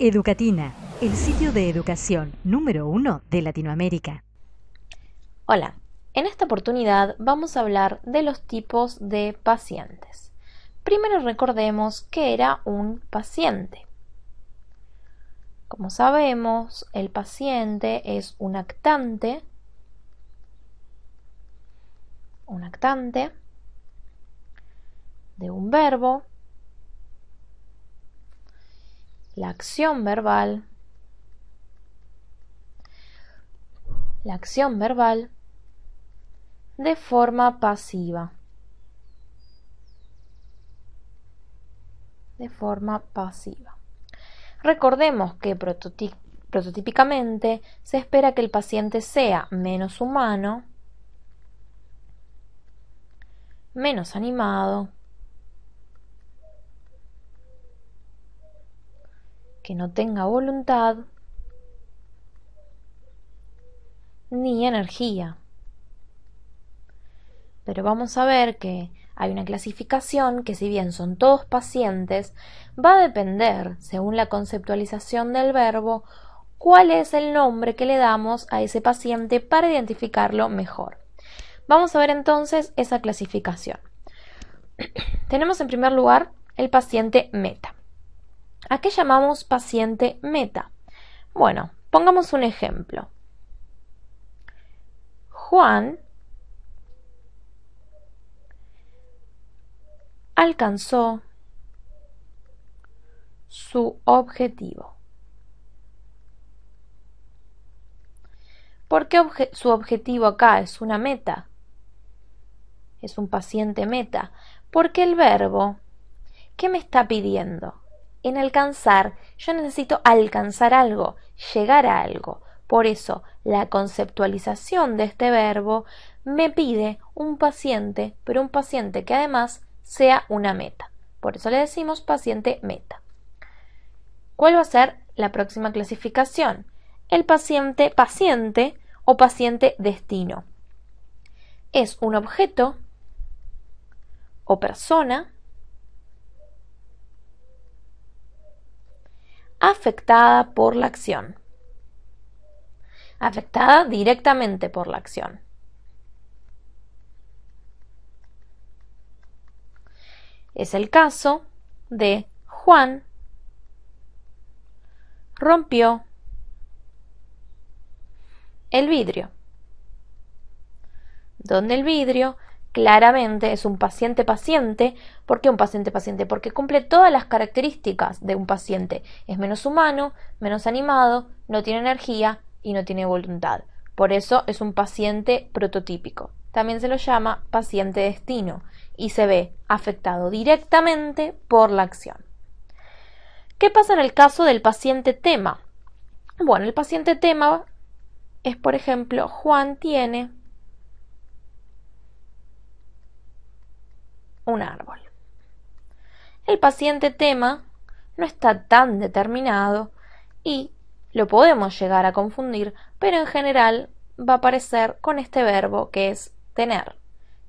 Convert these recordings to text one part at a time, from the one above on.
Educatina, el sitio de educación número 1 de Latinoamérica. Hola, en esta oportunidad vamos a hablar de los tipos de pacientes. Primero recordemos qué era un paciente. Como sabemos, el paciente es un actante de un verbo, la acción verbal de forma pasiva. Recordemos que prototípicamente se espera que el paciente sea menos humano, menos animado, que no tenga voluntad ni energía. Pero vamos a ver que hay una clasificación que, si bien son todos pacientes, va a depender, según la conceptualización del verbo, cuál es el nombre que le damos a ese paciente para identificarlo mejor. Vamos a ver entonces esa clasificación. Tenemos en primer lugar el paciente meta. ¿A qué llamamos paciente meta? Bueno, pongamos un ejemplo. Juan alcanzó su objetivo. ¿Por qué su objetivo acá es una meta? Es un paciente meta. Porque el verbo, ¿qué me está pidiendo? En alcanzar, yo necesito alcanzar algo, llegar a algo. Por eso, la conceptualización de este verbo me pide un paciente, pero un paciente que además sea una meta. Por eso le decimos paciente meta. ¿Cuál va a ser la próxima clasificación? El paciente o paciente destino. Es un objeto o persona afectada por la acción. Afectada directamente por la acción. Es el caso de Juan rompió el vidrio, donde el vidrio claramente es un paciente-paciente. ¿Por qué un paciente-paciente? Porque cumple todas las características de un paciente. Es menos humano, menos animado, no tiene energía y no tiene voluntad. Por eso es un paciente prototípico. También se lo llama paciente destino y se ve afectado directamente por la acción. ¿Qué pasa en el caso del paciente tema? Bueno, el paciente tema es, por ejemplo, Juan tiene un árbol. El paciente tema no está tan determinado y lo podemos llegar a confundir, pero en general va a aparecer con este verbo que es tener,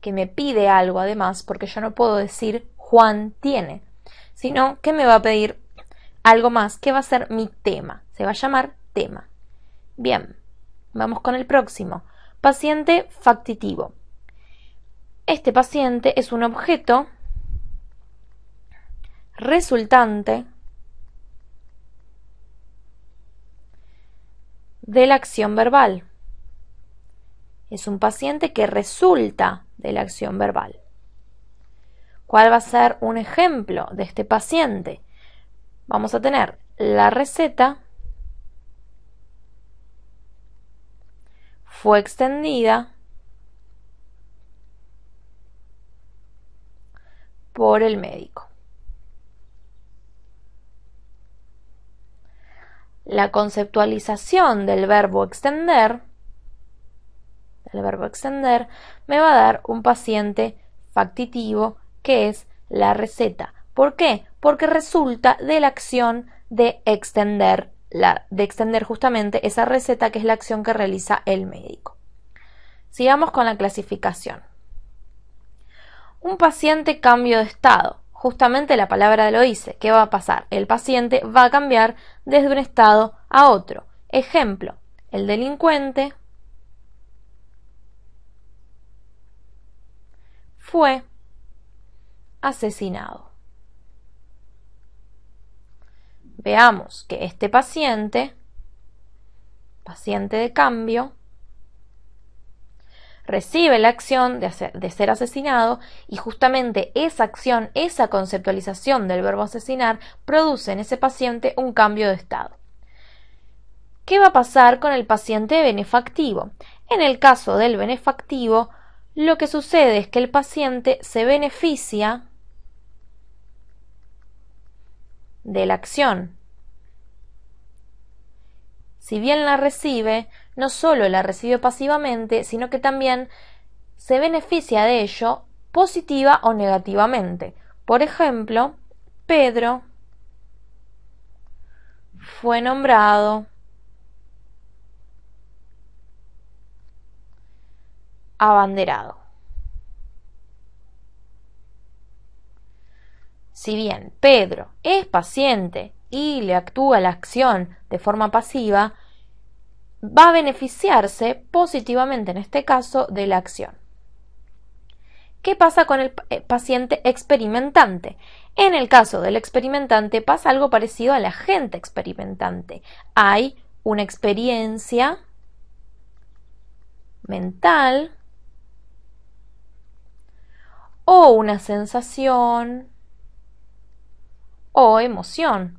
que me pide algo además, porque yo no puedo decir Juan tiene, sino que me va a pedir algo más que va a ser mi tema, se va a llamar tema. Bien, vamos con el próximo, paciente factitivo. Este paciente es un objeto resultante de la acción verbal. Es un paciente que resulta de la acción verbal. ¿Cuál va a ser un ejemplo de este paciente? Vamos a tener la receta fue extendida por el médico. La conceptualización del verbo extender me va a dar un paciente factitivo que es la receta. ¿Por qué? Porque resulta de la acción de extender justamente esa receta, que es la acción que realiza el médico. Sigamos con la clasificación. Un paciente cambio de estado. justamente la palabra lo dice. ¿Qué va a pasar? El paciente va a cambiar desde un estado a otro. Ejemplo, el delincuente fue asesinado. Veamos que este paciente de cambio, recibe la acción de ser asesinado y justamente esa acción, esa conceptualización del verbo asesinar produce en ese paciente un cambio de estado. ¿Qué va a pasar con el paciente benefactivo? En el caso del benefactivo, lo que sucede es que el paciente se beneficia de la acción. Si bien la recibe, no solo la recibe pasivamente, sino que también se beneficia de ello positiva o negativamente. Por ejemplo, Pedro fue nombrado abanderado. Si bien Pedro es paciente y le actúa la acción de forma pasiva, va a beneficiarse positivamente en este caso de la acción. ¿Qué pasa con el paciente experimentante? En el caso del experimentante pasa algo parecido al agente experimentante. Hay una experiencia mental o una sensación o emoción,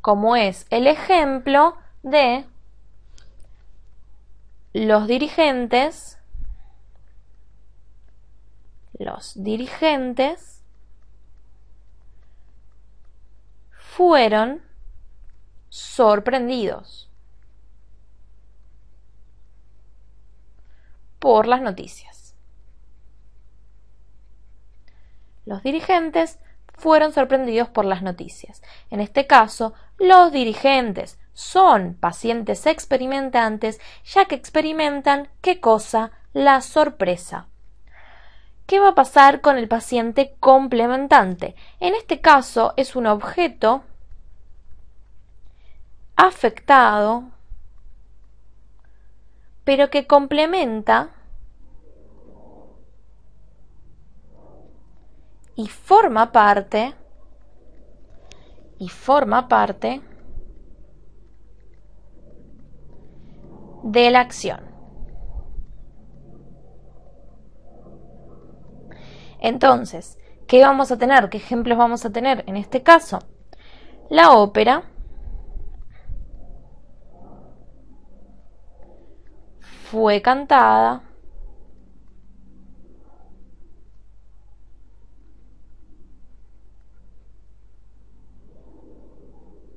como es el ejemplo de los dirigentes fueron sorprendidos por las noticias. Los dirigentes fueron sorprendidos por las noticias. En este caso, los dirigentes son pacientes experimentantes, ya que experimentan, ¿qué cosa? La sorpresa. ¿Qué va a pasar con el paciente complementante? En este caso es un objeto afectado, pero que complementa y forma parte de la acción. Entonces, ¿qué vamos a tener? ¿Qué ejemplos vamos a tener? En este caso, la ópera fue cantada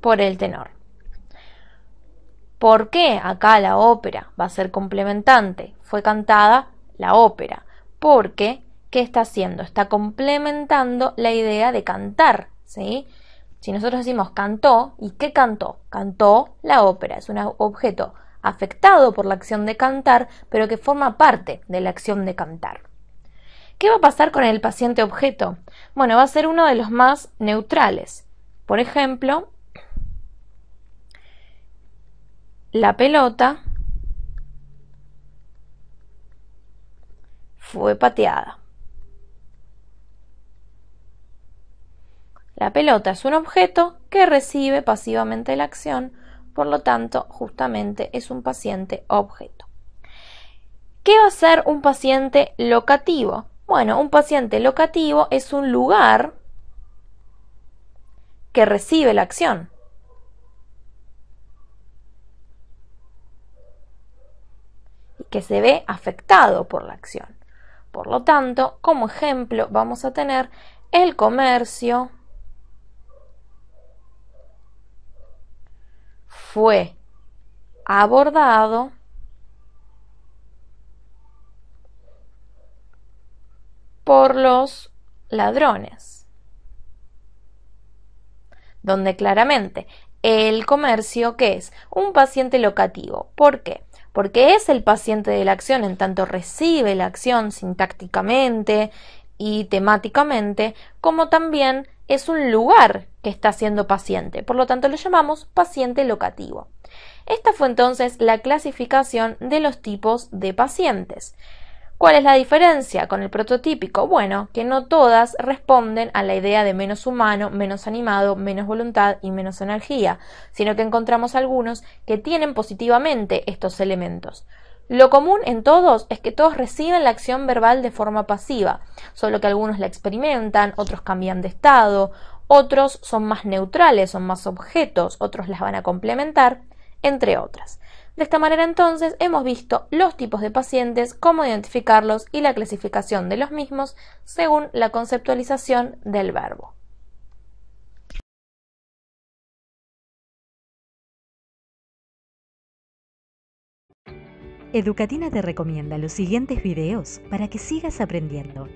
por el tenor. ¿Por qué acá la ópera va a ser complementante? Fue cantada la ópera. Porque, ¿qué está haciendo? Está complementando la idea de cantar, ¿sí? Si nosotros decimos cantó, ¿y qué cantó? Cantó la ópera. Es un objeto afectado por la acción de cantar, pero que forma parte de la acción de cantar. ¿Qué va a pasar con el paciente objeto? Bueno, va a ser uno de los más neutrales. Por ejemplo, la pelota fue pateada. La pelota es un objeto que recibe pasivamente la acción, por lo tanto, justamente es un paciente objeto. ¿Qué va a ser un paciente locativo? Bueno, un paciente locativo es un lugar que recibe la acción. Que se ve afectado por la acción. Por lo tanto, como ejemplo vamos a tener el comercio fue abordado por los ladrones, donde claramente el comercio, ¿qué es? Un paciente locativo. ¿Por qué? Porque es el paciente de la acción, en tanto recibe la acción sintácticamente y temáticamente, como también es un lugar que está siendo paciente. Por lo tanto, lo llamamos paciente locativo. Esta fue entonces la clasificación de los tipos de pacientes. ¿Cuál es la diferencia con el prototípico? Bueno, que no todas responden a la idea de menos humano, menos animado, menos voluntad y menos energía, sino que encontramos algunos que tienen positivamente estos elementos. Lo común en todos es que todos reciben la acción verbal de forma pasiva, solo que algunos la experimentan, otros cambian de estado, otros son más neutrales, son más objetos, otros las van a complementar, entre otras. De esta manera entonces hemos visto los tipos de pacientes, cómo identificarlos y la clasificación de los mismos según la conceptualización del verbo. Educatina te recomienda los siguientes videos para que sigas aprendiendo.